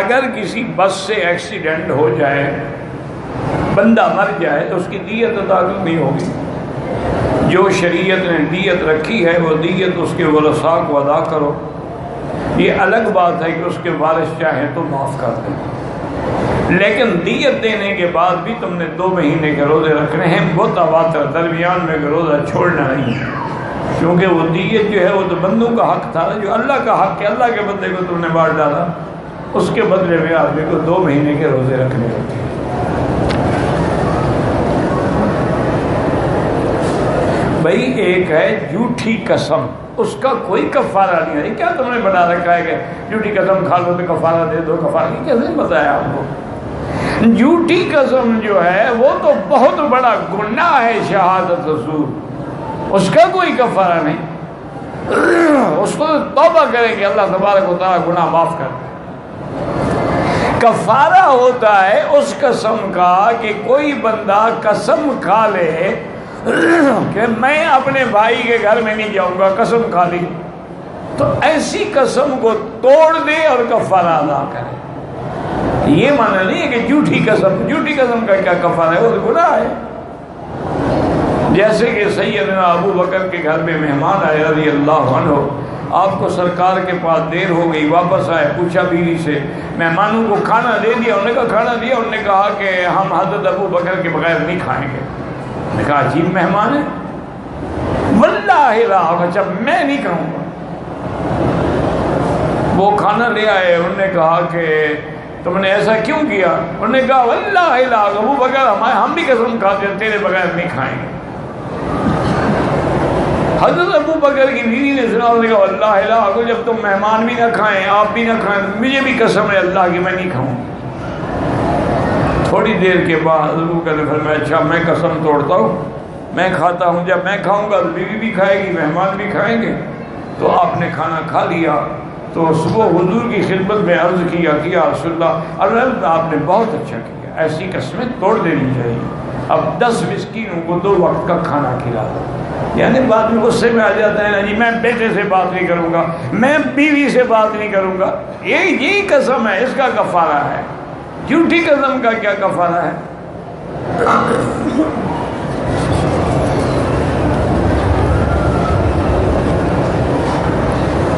اگر کسی بس سے ایکسیڈنٹ ہو جائے، بندہ مر جائے، تو اس کی دیت ادا نہیں ہوگی۔ جو شریعت نے دیت رکھی ہے وہ دیت اس کے ورثاء کو ادا کرو۔ یہ الگ بات ہے کہ اس کے وارث چاہیں تو معاف کر دیں، لیکن دیت دینے کے بعد بھی تم نے 2 مہینے کے روزے رکھنے ہیں متواتر، درمیان میں روزہ چھوڑنا نہیں ہے، کیونکہ وہ دیت جو ہے وہ تو بندوں کا حق تھا، جو اللہ کا حق ہے، اللہ کے بندے کو تم نے مار ڈالا، اس کے بدلے میں آدمی کو 2 مہینے کے روزے رکھنے ہوتے ہیں۔ بھائی ایک ہے جھوٹی قسم، اس کا کوئی کفارہ نہیں ہے۔ کیا تم نے بنا رکھا ہے کہ جھوٹی قسم کھا لو تو کفارہ دے دو؟ کفارہ کی کیسے بتایا آپ کو؟ جھوٹی قسم جو ہے وہ تو بہت بڑا گناہ ہے، شہادت رسول، اس کا کوئی کفارہ نہیں، اس کو توبہ کریں کہ اللہ تبارک و تعالیٰ گناہ معاف کر۔ کفارہ ہوتا ہے اس قسم کا کہ کوئی بندہ قسم کھا لے کہ میں اپنے بھائی کے گھر میں نہیں جاؤں گا، قسم کھا لی، تو ایسی قسم کو توڑ دے اور کفارہ ادا کرے۔ یہ معنی نہیں ہے کہ جھوٹی قسم کا کیا کفارہ ہے، وہ تو گناہ ہے۔ جیسے کہ سیدنا ابو بکر کے گھر میں مہمان آئے رضی اللہ عنہ، آپ کو سرکار کے پاس دیر ہو گئی، واپس آئے، پوچھا بیوی سے، مہمانوں کو کھانا دے دیا؟ انہوں نے کہا کھانا دیا۔ انہوں نے کہا کہ ہم حضرت ابو بکر کے بغیر نہیں کھائیں گے۔ نے کہا عجیب مہمان ہے، واللہ لا، اچھا میں نہیں کھاؤں گا۔ وہ کھانا لے آئے، انہوں نے کہا کہ تم نے ایسا کیوں کیا؟ انہوں نے کہا واللہ لا، ابو بکر ہم بھی قسم کھاتے ہیں تیرے بغیر نہیں کھائیں گے۔ حضرت ابو بکر کی بیوی نے سنا، انہوں نے کہا واللہ لا، اگر جب تم مہمان بھی نہ کھائیں، آپ بھی نہ کھائیں، مجھے بھی قسم ہے اللہ کی میں نہیں کھاؤں۔ تھوڑی دیر کے بعد حضرت ابو بکر نے فرمایا اچھا میں قسم توڑتا ہوں، میں کھاتا ہوں، جب میں کھاؤں گا تو بیوی بھی کھائے گی، مہمان بھی کھائیں گے۔ تو آپ نے کھانا کھا لیا، تو صبح حضور کی خدمت میں عرض کیا کہ یا رسول اللہ، عرض آپ نے بہت اچھا کیا، ایسی قسمیں توڑ دینی چاہیے، اب 10 مسکینوں کو 2 وقت کا کھانا کھلا دو۔ یعنی بعد میں غصے میں آ جاتا ہے نا جی میں بیٹے سے بات نہیں کروں گا، میں بیوی سے بات نہیں کروں گا، یہی قسم ہے، اس کا کفارہ ہے۔ جھوٹی قسم کا کیا کفارہ ہے؟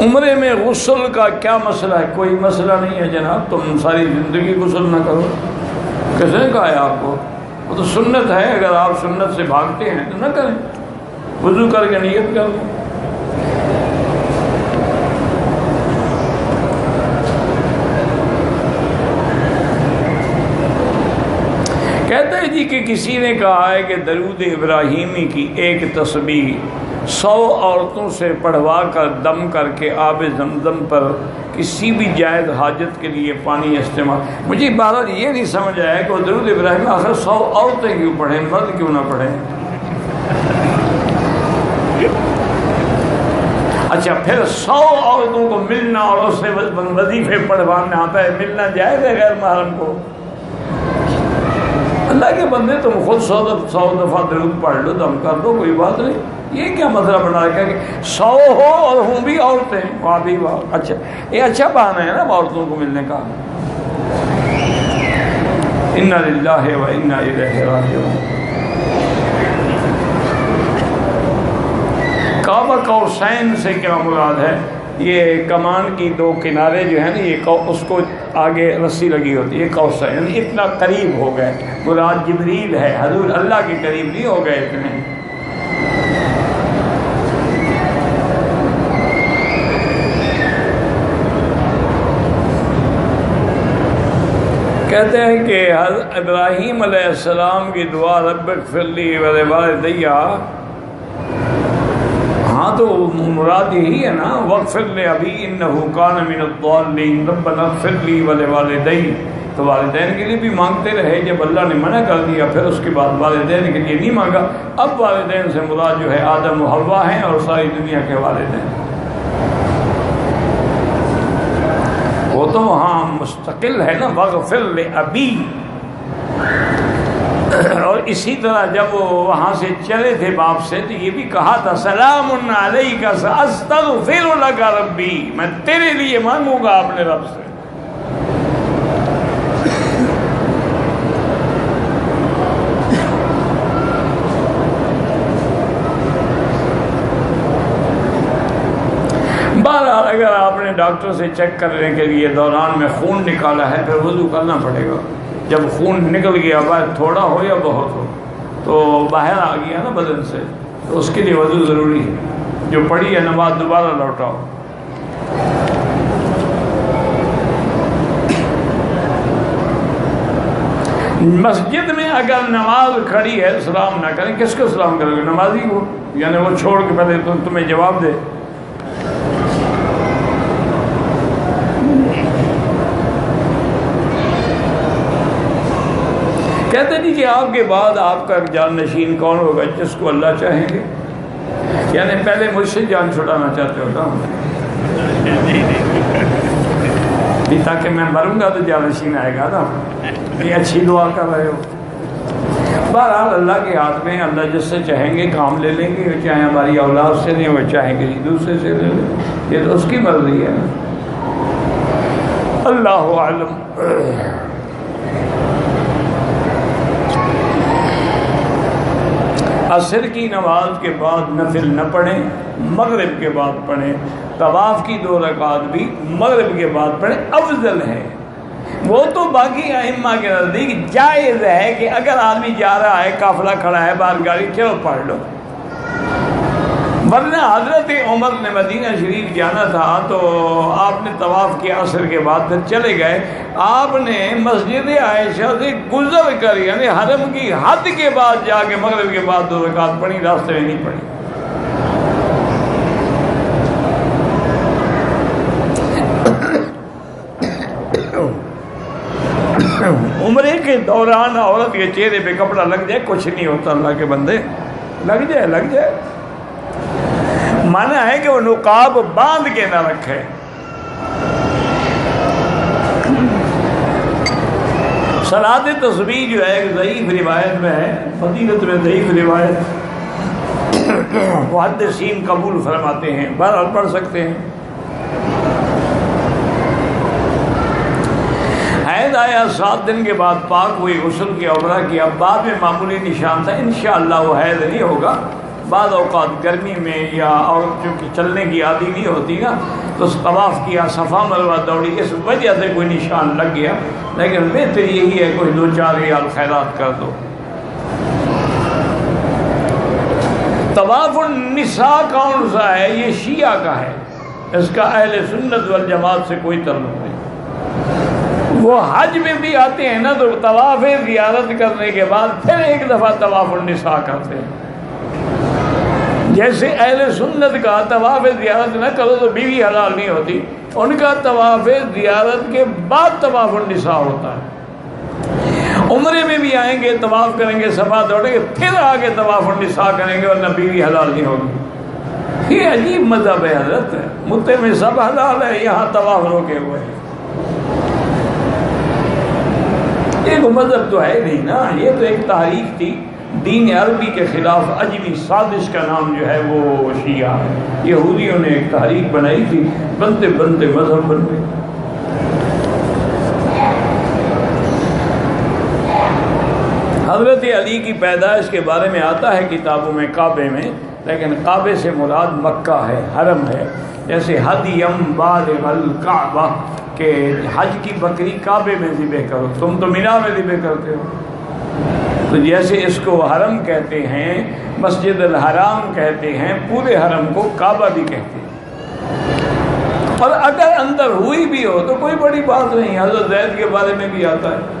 عمرے میں غسل کا کیا مسئلہ ہے؟ کوئی مسئلہ نہیں ہے جناب، تم ساری زندگی غسل نہ کرو۔ کس نے کہا ہے آپ کو؟ وہ تو سنت ہے، اگر آپ سنت سے بھاگتے ہیں تو نہ کریں، وضو کر کے نیت کر لیں۔ کہتے ہیں جی کہ کسی نے کہا ہے کہ درود ابراہیمی کی ایک تسبیح 100 عورتوں سے پڑھوا کر دم کر کے آب زمزم پر کسی بھی جائز حاجت کے لیے پانی استعمال۔ مجھے بہرحال یہ نہیں سمجھ آیا کہ وہ درود ابراہیم آخر 100 عورتیں کیوں پڑھیں، مرد کیوں نہ پڑھیں؟ اچھا پھر 100 عورتوں کو ملنا اور اس سے وظیفے پڑھوانا آتا ہے، ملنا جائز ہے غیر محرم کو؟ اللہ کے بندے تم خود 100 دفعہ درود پڑھ لو، دم کر دو، کوئی بات نہیں۔ یہ کیا مسئلہ بنا رکھا کہ 100 ہو اور ہوں بھی عورتیں؟ وہاں بھی اچھا، یہ اچھا بہانہ ہے نا عورتوں کو ملنے کا۔ انا للہ و انا الیہ راجعون۔ کعبہ قوسین سے کیا مراد ہے؟ یہ کمان کی 2 کنارے جو ہیں نا، یہ اس کو آگے رسی لگی ہوتی ہے، قوسین، یعنی اتنا قریب ہو گئے، مراد جبریل ہے، حضور اللہ کے قریب نہیں ہو گئے اتنے۔ کہتے ہیں کہ حضرت ابراہیم علیہ السلام کی دعا رب اغفر لی ولوالدی، ہاں تو مراد یہی ہے نا، واغفر لأبی انہ کان من الضالین ربنا اغفر لی ولوالدی، تو والدین کے لیے بھی مانگتے رہے، جب اللہ نے منع کر دیا پھر اس کے بعد والدین کے لیے نہیں مانگا۔ اب والدین سے مراد جو ہے آدم و حوا ہیں اور ساری دنیا کے والدین، وہ تو وہاں مستقل ہے نا، واغفر لأبی۔ اور اسی طرح جب وہ وہاں سے چلے تھے باپ سے تو یہ بھی کہا تھا سلام علیک ساستغفر لک ربی، میں تیرے لیے مانگوں گا اپنے رب سے۔ بہرحال اگر آپ نے ڈاکٹر سے چیک کرنے کے لیے دوران میں خون نکالا ہے پھر وضو کرنا پڑے گا. جب خون نکل گیا باہر تھوڑا ہو یا بہت ہو تو باہر آ گیا نا بدن سے تو اس کے لیے وضو ضروری ہے. جو پڑھی ہے نماز دوبارہ لوٹاؤ. مسجد میں اگر نماز کھڑی ہے سلام نہ کریں. کس کو سلام کرو گے؟ نمازی کو. یعنی وہ چھوڑ کے پہلے تمہیں جواب دے. کہتے نہیں کہ آپ کے بعد آپ کا جانشین کون ہوگا؟ جس کو اللہ چاہیں گے. یعنی پہلے مجھ سے جان چھڑانا چاہتے ہو نا تاکہ میں مروں گا تو جانشین آئے گا نا. یہ اچھی دعا کر رہے ہو. بہرحال اللہ کے ہاتھ میں. اللہ جس سے چاہیں گے کام لے لیں گے. چاہے ہماری اولاد سے نہیں وہ چاہیں گے دوسرے سے لے لیں. یہ تو اس کی مرضی ہے. اللہ اعلم. عصر کی نماز کے بعد نفل نہ پڑھیں. مغرب کے بعد پڑھیں. طواف کی 2 رکعات بھی مغرب کے بعد پڑھیں. افضل ہے. وہ تو باقی ائمہ کے نزدیک جائز ہے کہ اگر آدمی جا رہا ہے قافلہ کھڑا ہے باہر گاڑی چلو پڑھ لو. ورنہ حضرت عمر نے مدینہ شریف جانا تھا تو آپ نے طواف کیا عصر کے بعد پھر چلے گئے. آپ نے مسجد عائشہ سے گزر کر یعنی حرم کی حد کے بعد جا کے مغرب کے بعد 2 رکعت پڑھی. راستے میں نہیں پڑھی. عمرے کے دوران عورت کے چہرے پہ کپڑا لگ جائے کچھ نہیں ہوتا. اللہ کے بندے لگ جائے. مانا ہے کہ وہ نقاب باندھ کے نہ رکھے. صلاۃ تسبیح جو ہے ایک ضعیف روایت میں ہے. فضیلت میں ضعیف روایت محدثین قبول فرماتے ہیں. بہرحال پڑھ سکتے ہیں. حیض آیا 7 دن کے بعد پاک ہوئی غسل کیا عمرہ کیا. بعد میں معمولی نشان تھا. انشاءاللہ وہ حیض نہیں ہوگا. بعض اوقات گرمی میں یا عورت چونکہ چلنے کی عادی نہیں ہوتی نا تو طواف کیا صفا مروہ دوڑی اس وجہ سے کوئی نشان لگ گیا. لیکن بہتر یہی ہے کوئی 2-4 ریال خیرات کر دو. طواف النساء کون سا ہے؟ یہ شیعہ کا ہے. اس کا اہل سنت والجماعت سے کوئی تعلق نہیں. وہ حج میں بھی آتے ہیں نا تو طواف زیارت کرنے کے بعد پھر ایک دفعہ طواف النساء کرتے ہیں. جیسے اہل سنت کا طواف زیارت نہ کرو تو بیوی حلال نہیں ہوتی. ان کا طواف زیارت کے بعد طواف النساء ہوتا ہے. عمرے میں بھی آئیں گے طواف کریں گے صفا دوڑیں گے پھر آگے طواف النساء کریں گے ورنہ بیوی حلال نہیں ہوگی. یہ عجیب مذہب ہے حضرت. متے میں سب حلال ہے یہاں طواف روکے ہوئے ہیں. ایک مذہب تو ہے نہیں نا. یہ تو ایک تحریک تھی دین عربی کے خلاف. عجمی سازش کا نام جو ہے وہ شیعہ ہے. یہودیوں نے ایک تحریک بنائی تھی. بنتے بنتے مذہب بن گئی. حضرت علی کی پیدائش کے بارے میں آتا ہے کتابوں میں کعبے میں. لیکن کعبے سے مراد مکہ ہے حرم ہے. جیسے حدیم بالغ الکعبہ کہ حج کی بکری کعبے میں ذبح کرو. تم تو مینا میں ذبح کرتے ہو. تو جیسے اس کو حرم کہتے ہیں مسجد الحرام کہتے ہیں پورے حرم کو کعبہ بھی کہتے ہیں. اور اگر اندر ہوئی بھی ہو تو کوئی بڑی بات نہیں. حضرت زید کے بارے میں بھی آتا ہے.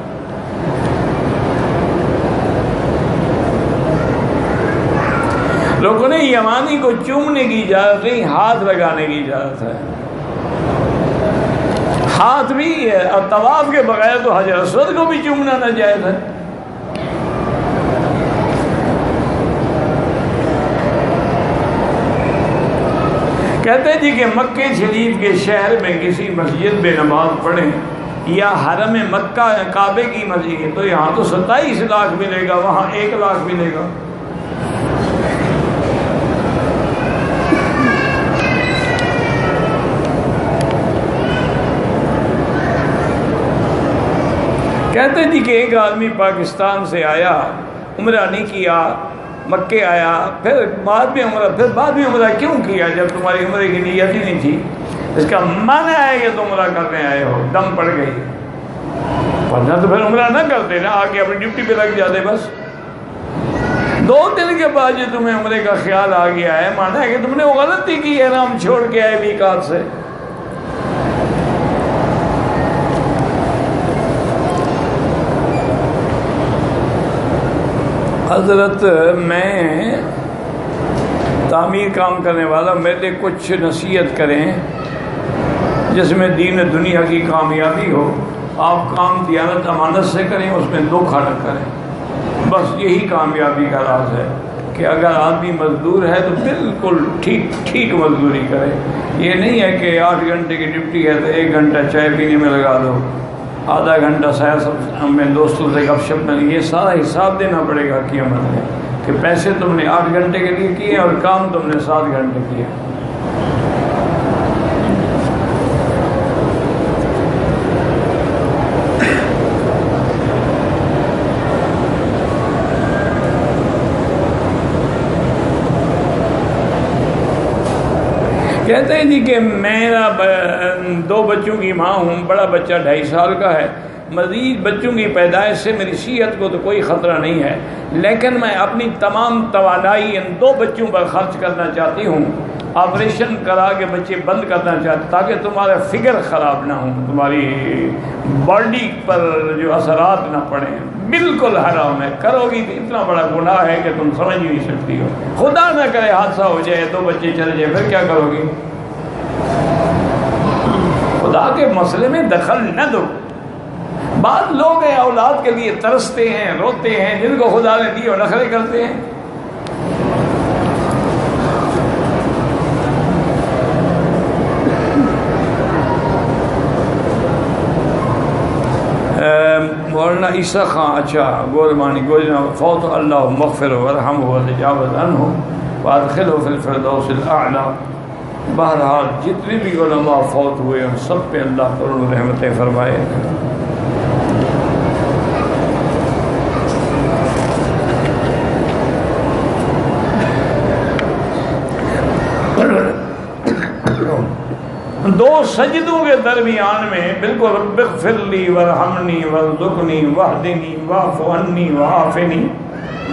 لوگوں نے یمانی کو چومنے کی اجازت نہیں ہاتھ لگانے کی اجازت ہے. ہاتھ بھی ہے. اور طواف کے بغیر تو حجر اسود کو بھی چومنا ناجائز ہے. کہتے جی کہ مکہ شریف کے شہر میں کسی مسجد میں نماز پڑھیں یا حرم مکہ کعبے کی مسجد تو یہاں تو 27 لاکھ ملے گا وہاں 1 لاکھ ملے گا. کہتے جی کہ ایک آدمی پاکستان سے آیا عمرہ نہیں کیا مکے آیا، پھر بعد میں عمرہ، پھر بعد میں عمرہ کیوں کیا جب تمہاری عمرے کی نیت ہی نہیں تھی؟ اس کا معنی ہے کہ تم عمرہ کرنے آئے ہو، دم پڑ گئی، ورنہ تو پھر عمرہ نہ کرتے نا، آ کے اپنی ڈیوٹی پہ لگ جاتے بس۔ 2 دن کے بعد جو تمہیں عمرے کا خیال آ گیا ہے، مانا ہے کہ تم نے وہ غلطی کی ہے، احرام چھوڑ کے آئے میقات سے۔ حضرت میں تعمیر کام کرنے والا، میرے کچھ نصیحت کریں جس میں دین دنیا کی کامیابی ہو۔ آپ کام دیانت امانت سے کریں، اس میں دھوکہ نہ کریں، بس یہی کامیابی کا راز ہے کہ اگر آدمی مزدور ہے تو بالکل ٹھیک مزدوری کرے۔ یہ نہیں ہے کہ 8 گھنٹے کی ڈیوٹی ہے تو 1 گھنٹہ چائے پینے میں لگا دو، آدھا گھنٹہ سیر سب میں دوستوں سے گپ شپ میں، یہ سارا حساب دینا پڑے گا قیامت میں کہ پیسے تم نے 8 گھنٹے کے لیے کیے اور کام تم نے 7 گھنٹے کیا۔ کہتے ہیں جی کہ میرا 2 بچوں کی ماں ہوں، بڑا بچہ 2.5 سال کا ہے، مزید بچوں کی پیدائش سے میری صحت کو تو کوئی خطرہ نہیں ہے، لیکن میں اپنی تمام توانائی ان 2 بچوں پر خرچ کرنا چاہتی ہوں، آپریشن کرا کے بچے بند کرنا چاہتی تاکہ تمہارا فگر خراب نہ ہوں، تمہاری باڈی پر جو اثرات نہ پڑیں۔ بالکل حرام ہے، کرو گی تو اتنا بڑا گناہ ہے کہ تم سمجھ نہیں سکتی ہو۔ خدا نہ کرے حادثہ ہو جائے، 2 بچے چلے جائے، پھر کیا کرو گی؟ خدا کے مسئلے میں دخل نہ دو۔ بعض لوگ ہیں اولاد کے لیے ترستے ہیں، روتے ہیں، جن کو خدا نے دی اور نخرے کرتے ہیں۔ مولانا عیسیٰ خان اچھا گورمانی گوجنا فوت اللہ مغفر ورحمہ وتجاوز عنہ وادخلہ فی الفردوس الاعلی۔ بہرحال جتنے بھی علماء فوت ہوئے ان سب پہ اللہ کروڑوں رحمتیں فرمائے۔ دو سجدوں کے درمیان میں بالکل رب اغفر لی ورحمنی وارزقنی واہدنی واعف عنی وعافنی،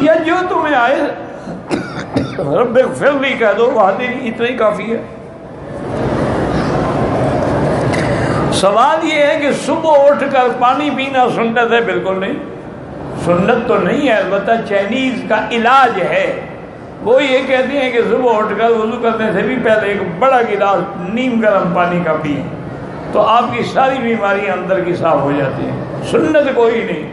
یا جو تمہیں آئے رب اغفر لی کہہ دو، واہدنی اتنا ہی کافی ہے۔ سوال یہ ہے کہ صبح اٹھ کر پانی پینا سنت ہے؟ بالکل نہیں، سنت تو نہیں ہے، البتہ چائنیز کا علاج ہے۔ وہ یہ کہتے ہیں کہ صبح اٹھ کر وضو کرنے سے بھی پہلے ایک بڑا گلاس نیم گرم پانی کا پئیں تو آپ کی ساری بیماریاں اندر کی صاف ہو جاتی ہیں۔ سنت کوئی نہیں۔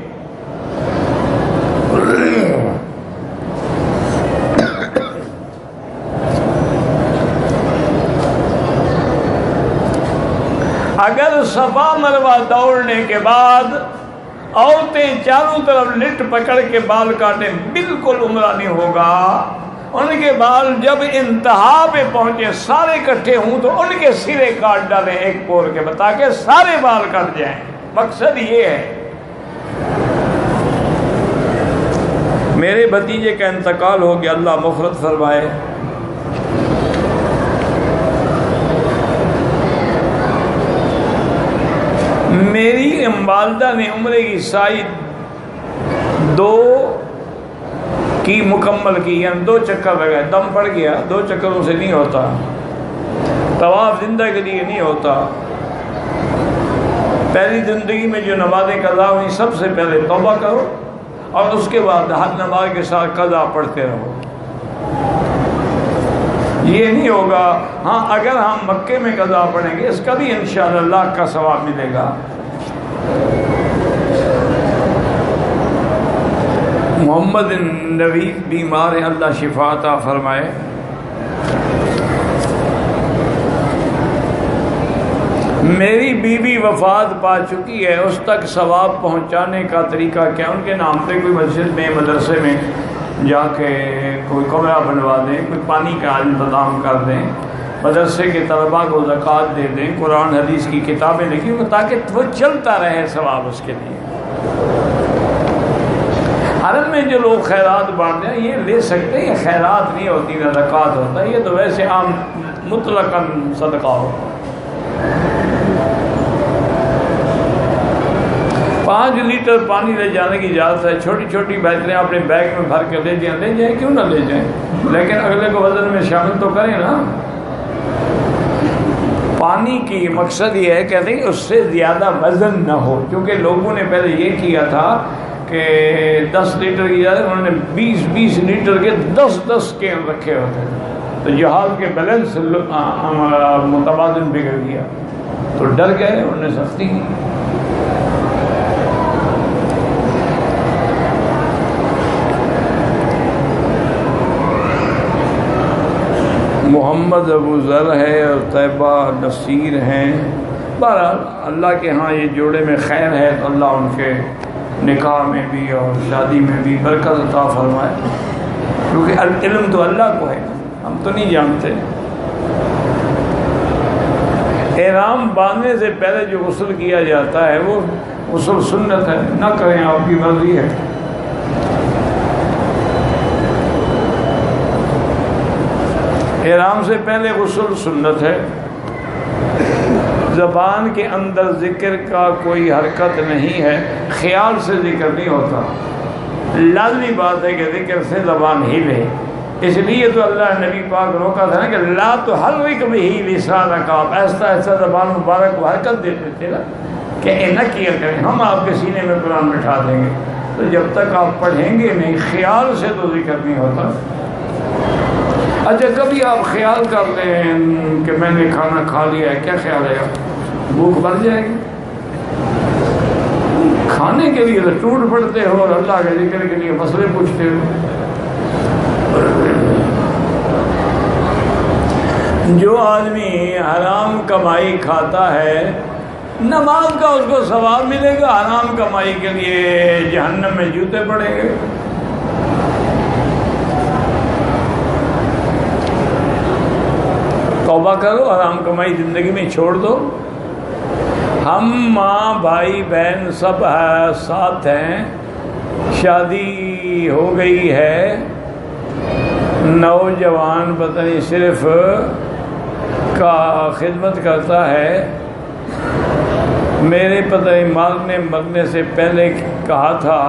اگر صفا مروہ دوڑنے کے بعد عورتیں چاروں طرف لٹ پکڑ کے بال کاٹیں، بالکل عمرہ نہیں ہوگا۔ ان کے بال جب انتہا پہ پہنچے سارے اکٹھے ہوں تو ان کے سرے کاٹ ڈالیں ایک پور کے، تاکہ سارے بال کٹ جائیں۔ مقصد یہ ہے۔ میرے بھتیجے کا انتقال ہو گیا، اللہ مغفرت فرمائے۔ میری والدہ نے عمرے کی سائی 2 کی مکمل کی، یعنی 2 چکر لگائے، دم پڑ گیا، 2 چکروں سے نہیں ہوتا، طواف زندہ کے لیے نہیں ہوتا۔ پہلی زندگی میں جو نمازیں قضا ہوئی سب سے پہلے توبہ کرو اور اس کے بعد ہر نماز کے ساتھ قضا پڑھتے رہو۔ یہ نہیں ہوگا ہاں اگر ہم مکے میں قضا پڑھیں گے اس کا بھی انشاءاللہ اللہ کا ثواب ملے گا۔ محمد نبی بیمار ہیں، اللہ شفا عطا فرمائے۔ میری بیوی وفات پا چکی ہے، اس تک ثواب پہنچانے کا طریقہ کیا؟ ان کے نام پہ کوئی مسجد میں مدرسے میں جا کے کوئی کمرہ بنوا دیں، کوئی پانی کا انتظام کر دیں، مدرسے کے طلباء کو زکوٰۃ دے دیں، قرآن حدیث کی کتابیں لکھی تاکہ وہ چلتا رہے ثواب اس کے لیے۔ حرم میں جو لوگ خیرات بانٹتے ہیں یہ لے سکتے ہیں، یہ خیرات نہیں ہوتی نہ زکوٰۃ ہوتا ہے، یہ تو ویسے عام مطلقاً صدقہ ہو۔ 5 لیٹر پانی لے جانے کی اجازت ہے، چھوٹی چھوٹی بہتریں اپنے بیگ میں بھر کے لے جائیں کیوں نہ لے جائیں، لیکن اگلے کو وزن میں شامل تو کریں نا۔ پانی کی مقصد یہ ہے کہ نہیں اس سے زیادہ وزن نہ ہو، کیونکہ لوگوں نے پہلے یہ کیا تھا کہ 10 لیٹر کی اجازت، انہوں نے 20 لیٹر کے 10 کین رکھے ہوتے تھے، تو جہاز کے بیلنس متوازن بگڑ گیا، تو ڈر گئے، انہوں نے سختی کی۔ محمد ابو ذر ہے اور طیبہ نصیر ہیں، بہرحال اللہ کے ہاں یہ جوڑے میں خیر ہے تو اللہ ان کے نکاح میں بھی اور شادی میں بھی برکت عطا فرمائے، کیونکہ علم تو اللہ کو ہے، ہم تو نہیں جانتے۔ احرام باندھنے سے پہلے جو غسل کیا جاتا ہے وہ غسل سنت ہے، نہ کریں، آپ کی مرضی ہے۔ احرام سے پہلے غسل سنت ہے، زبان کے اندر ذکر کا کوئی حرکت نہیں ہے، خیال سے ذکر نہیں ہوتا، لازمی بات ہے کہ ذکر سے زبان ہلے، اس لیے تو اللہ نبی پاک روکا تھا نا کہ لا تحرک بہ لسانک، آپ آہستہ آہستہ زبان مبارک کو حرکت دیتے تھے نا کہ اے نہ کیا کریں، ہم آپ کے سینے میں قرآن بٹھا دیں گے، تو جب تک آپ پڑھیں گے نہیں خیال سے تو ذکر نہیں ہوتا۔ اچھا کبھی آپ خیال کر لیں کہ میں نے کھانا کھا لیا ہے، کیا خیال ہے، بھوک بڑھ جائے گی؟ کھانے کے لیے تو ٹوٹ پڑتے ہو اور اللہ کے ذکر کے لیے مسئلے پوچھتے ہو۔ جو آدمی حرام کمائی کھاتا ہے، نماز کا اس کو ثواب ملے گا، حرام کمائی کے لیے جہنم میں جوتے پڑیں گے۔ توبہ کرو، حرام کمائی زندگی میں چھوڑ دو۔ ہم ماں بھائی بہن سب ساتھ ہیں، شادی ہو گئی ہے، نوجوان پتہ نہیں صرف کا خدمت کرتا ہے، میرے پتہ نہیں مرنے سے پہلے کہا تھا،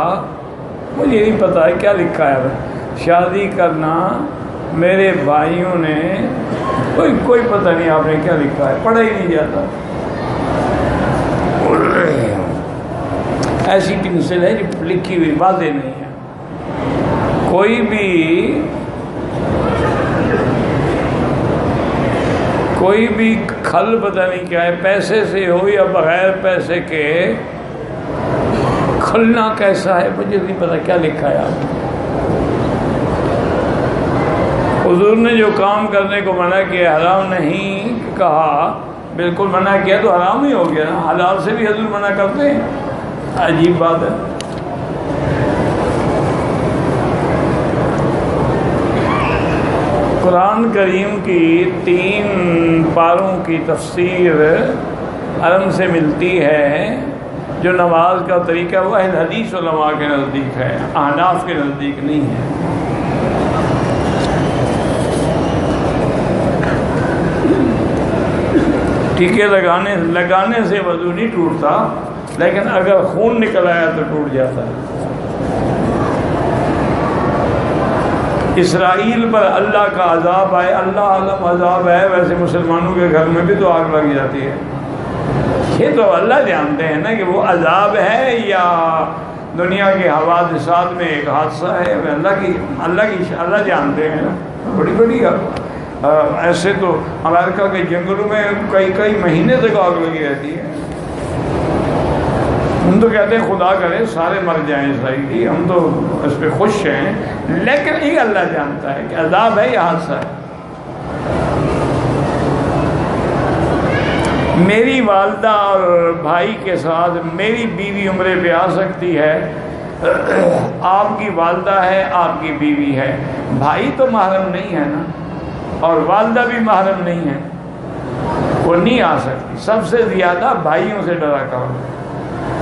مجھے نہیں پتہ ہے کیا لکھا ہے، شادی کرنا میرے بھائیوں نے کوئی پتہ نہیں آپ نے کیا لکھا ہے، پڑھا ہی نہیں جاتا، ایسی پنسل ہے جو لکھی ہوئی واضح نہیں ہے، کوئی بھی کھل پتہ نہیں کیا ہے، پیسے سے ہو یا بغیر پیسے کے، کھلنا کیسا ہے مجھے نہیں پتہ کیا لکھا ہے آپ نے۔ حضور نے جو کام کرنے کو منع کیا، حرام نہیں کہا، بالکل منع کیا تو حرام ہی ہو گیا نا، حلال سے بھی حضور منع کرتے ہیں، عجیب بات ہے۔ قرآن کریم کی 3 پاروں کی تفسیر عرب سے ملتی ہے، جو نماز کا طریقہ وہ اہل حدیث علماء کے نزدیک ہے، احناف کے نزدیک نہیں ہے۔ ٹیکے لگانے سے وضو نہیں ٹوٹتا، لیکن اگر خون نکل آیا تو ٹوٹ جاتا ہے۔ اسرائیل پر اللہ کا عذاب آئے، اللہ عالم عذاب ہے، ویسے مسلمانوں کے گھر میں بھی تو آگ لگ جاتی ہے، یہ تو اللہ جانتے ہیں نا کہ وہ عذاب ہے یا دنیا کے حوادثات میں ایک حادثہ ہے، اللہ جانتے ہیں نا، بڑی ایسے تو امریکہ کے جنگلوں میں کئی مہینے تک آگ لگی رہتی ہے، ہم تو کہتے ہیں خدا کرے سارے مر جائیں اسرائیلی، ہم تو اس پہ خوش ہیں، لیکن یہ اللہ جانتا ہے کہ عذاب ہے یا حادثہ ہے۔ میری والدہ اور بھائی کے ساتھ میری بیوی عمرے پہ آ سکتی ہے، آپ کی والدہ ہے، آپ کی بیوی ہے، بھائی تو محرم نہیں ہے نا، اور والدہ بھی محرم نہیں ہے، وہ نہیں آ سکتی، سب سے زیادہ بھائیوں سے ڈرا کرو،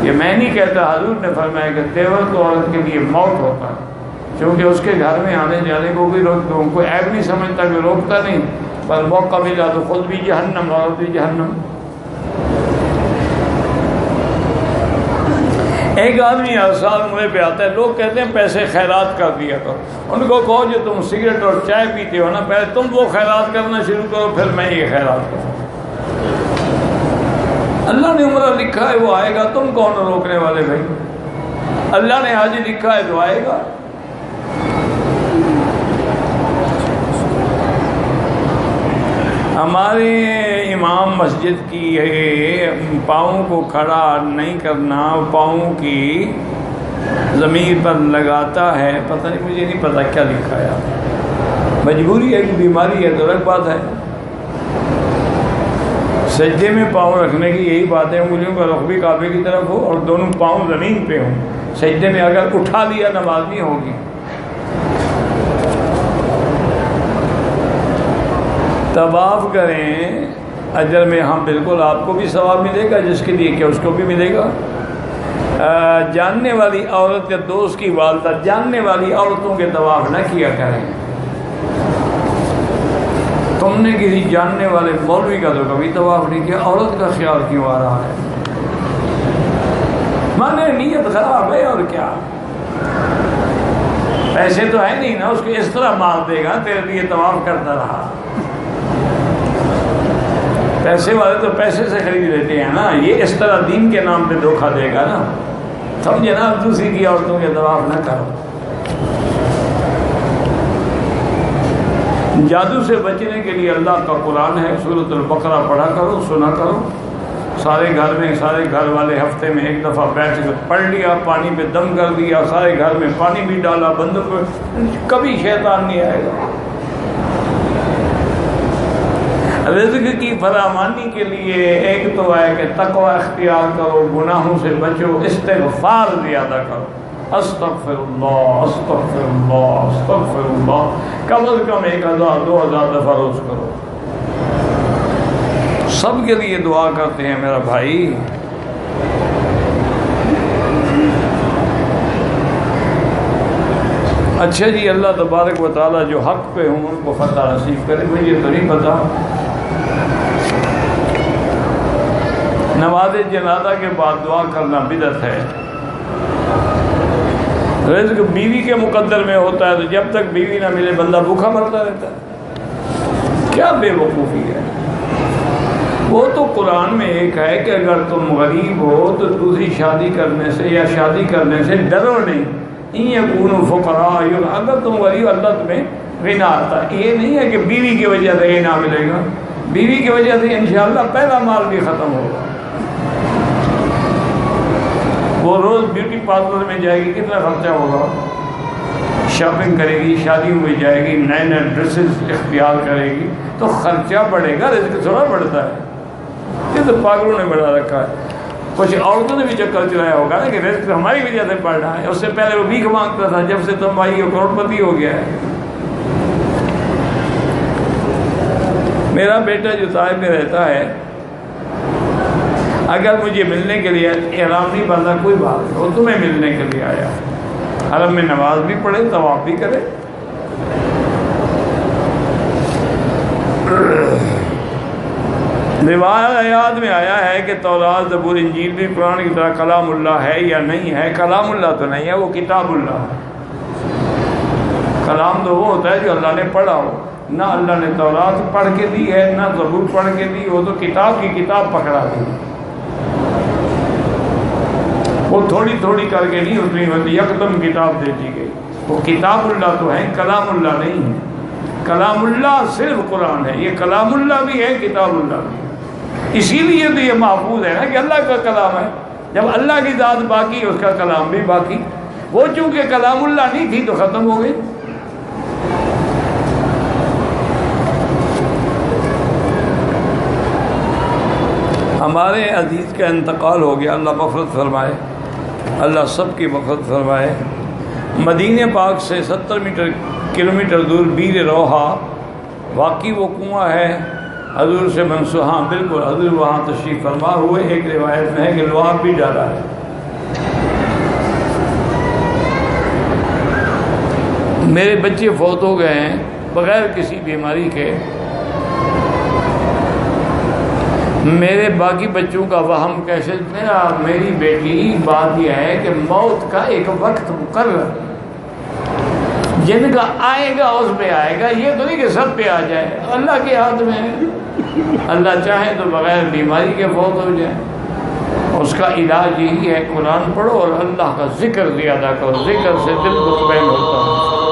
یہ میں نہیں کہتا، حضور نے فرمایا کہ تیور تو عورت کے لیے موت ہوتا ہے، کیونکہ اس کے گھر میں آنے جانے کو کوئی کوئی عیب نہیں سمجھتا، کہ روکتا نہیں، پر موقع ملا تو خود بھی جہنم عورت بھی جہنم۔ ایک آدمی سال منہ پہ آتا ہے، لوگ کہتے ہیں پیسے خیرات کر دیا کرو، ان کو کہو جو تم سگریٹ اور چائے پیتے ہو نا، پہلے تم وہ خیرات کرنا شروع کرو، پھر میں یہ خیرات کروں۔ اللہ نے عمرہ لکھا ہے وہ آئے گا، تم کون ہو روکنے والے بھائی؟ اللہ نے حج لکھا ہے تو آئے گا۔ ہمارے امام مسجد کی پاؤں کو کھڑا نہیں کرنا، پاؤں کی زمین پر لگاتا ہے، پتہ نہیں، مجھے نہیں پتہ کیا لکھا ہے، مجبوری ہے کہ بیماری ہے تو الگ بات ہے۔ سجدے میں پاؤں رکھنے کی یہی بات ہے، انگلیوں کا رخ بھی کعبے کی طرف ہو اور دونوں پاؤں زمین پہ ہوں۔ سجدے میں اگر اٹھا لیا نماز نہیں ہوگی۔ طواف کریں اجر میں، ہم بالکل، آپ کو بھی ثواب ملے گا، جس کے لیے کہ اس کو بھی ملے گا۔ جاننے والی عورت یا دوست کی والدہ جاننے والی عورتوں کے طواف نہ کیا کریں۔ تم نے کسی جاننے والے مولوی کا تو کبھی طواف نہیں کیا، عورت کا خیال کیوں آ رہا ہے؟ مانے نیت خراب ہے اور کیا، پیسے تو ہے نہیں نا، اس کو اس طرح مار دے گا تیرے لیے طواف کرتا رہا۔ پیسے والے تو پیسے سے خرید لیتے ہیں نا، یہ اس طرح دین کے نام پہ دھوکہ دے گا نا، سمجھے نا؟ دوسری کی عورتوں کے طواف نہ کرو۔ جادو سے بچنے کے لیے اللہ کا قرآن ہے، سورۃ البقرہ پڑھا کرو، سنا کرو، سارے گھر والے ہفتے میں ایک دفعہ بیٹھ کر پڑھ لیا، پانی پہ دم کر دیا، سارے گھر میں پانی بھی ڈالا، بندوں پہ، کبھی شیطان نہیں آئے گا۔ رزق کی فراوانی کے لیے ایک تو ہے کہ تقوی اختیار کرو، گناہوں سے بچو، استغفار زیادہ کرو، استغفر اللہ استغفر اللہ استغفر اللہ، کم از کم 1000 2000 دفعہ روز کرو۔ سب کے لیے دعا کرتے ہیں میرا بھائی۔ اچھا جی، اللہ تبارک و تعالیٰ جو حق پہ ہوں ان کو فتح نصیب کرے، مجھے تو نہیں پتا۔ نماز جنازہ کے بعد دعا کرنا بدعت ہے۔ رزق بیوی کے مقدر میں ہوتا ہے، تو جب تک بیوی نہ ملے بندہ بھوکا مرتا رہتا ہے، کیا بے وقوفی ہے۔ وہ تو قرآن میں ایک ہے کہ اگر تم غریب ہو تو دوسری شادی کرنے سے یا شادی کرنے سے ڈرو نہیں، یکونوا فقراء، اگر تم غریب اللہ تمہیں غنا آتا ہے۔ یہ نہیں ہے کہ بیوی کی وجہ سے غنا ملے گا، بیوی کی وجہ سے انشاءاللہ پہلا مال بھی ختم ہوگا۔ وہ روز بیوٹی پارلر میں جائے گی، کتنا خرچہ ہوگا، شاپنگ کرے گی، شادیوں میں جائے گی، نئے نئے ڈریسز اختیار کرے گی، تو خرچہ بڑھے گا، رزق تھوڑا بڑھتا ہے۔ یہ تو پاگلوں نے بڑھا رکھا ہے۔ کچھ عورتوں نے بھی چکر چلایا ہوگا نا کہ رزق ہماری وجہ سے بڑھ رہا ہے، اس سے پہلے وہ بھیک مانگتا تھا، جب سے تم آئی ہو کروڑ پتی ہو گیا ہے۔ میرا بیٹا جو طائف میں رہتا ہے، اگر مجھے ملنے کے لیے احرام نہیں باندھا کوئی بات نہیں، وہ تمہیں ملنے کے لیے آیا، حرم میں نماز بھی پڑھے، طواف بھی کرے۔ روایات میں آیا ہے کہ تورات، زبور، انجیل بھی قرآن کی طرح کلام اللہ ہے یا نہیں ہے؟ کلام اللہ تو نہیں ہے، وہ کتاب اللہ ہے۔ کلام تو وہ ہوتا ہے جو اللہ نے پڑھا ہو، نہ اللہ نے تورات پڑھ کے دی ہے، نہ زبور پڑھ کے دی، وہ تو کتاب کی کتاب پکڑا دی، وہ تھوڑی تھوڑی کر کے نہیں اتنی ہوتی، یکدم کتاب دے دی گئی۔ وہ کتاب اللہ تو ہے، کلام اللہ نہیں ہے۔ کلام اللہ صرف قرآن ہے، یہ کلام اللہ بھی ہے، کتاب اللہ بھی ہے۔ اسی لیے تو یہ محفوظ ہے نا کہ اللہ کا کلام ہے، جب اللہ کی ذات باقی اس کا کلام بھی باقی۔ وہ چونکہ کلام اللہ نہیں تھی تو ختم ہو گئی۔ ہمارے عزیز کا انتقال ہو گیا، اللہ مغفرت فرمائے، اللہ سب کی مغفرت فرمائے۔ مدینہ پاک سے 70 کلومیٹر دور بیر روحا، واقعی وہ کنواں ہے حضور سے منسوب، ہاں بالکل، حضور وہاں تشریف فرما ہوئے، ایک روایت میں ہے کہ لعاب بھی ڈالا ہے۔ میرے بچے فوت ہو گئے ہیں بغیر کسی بیماری کے، میرے باقی بچوں کا وہم کیسے میری بیٹی بات یہ ہے کہ موت کا ایک وقت مقرر، جن کا آئے گا اس پہ آئے گا، یہ تو نہیں کہ سب پہ آ جائے، اللہ کے ہاتھ میں ہے، اللہ چاہے تو بغیر بیماری کے فوت ہو جائے۔ اس کا علاج یہی ہے قرآن پڑھو اور اللہ کا ذکر زیادہ کرو، ذکر سے دل مطمئن ہوتا ہے۔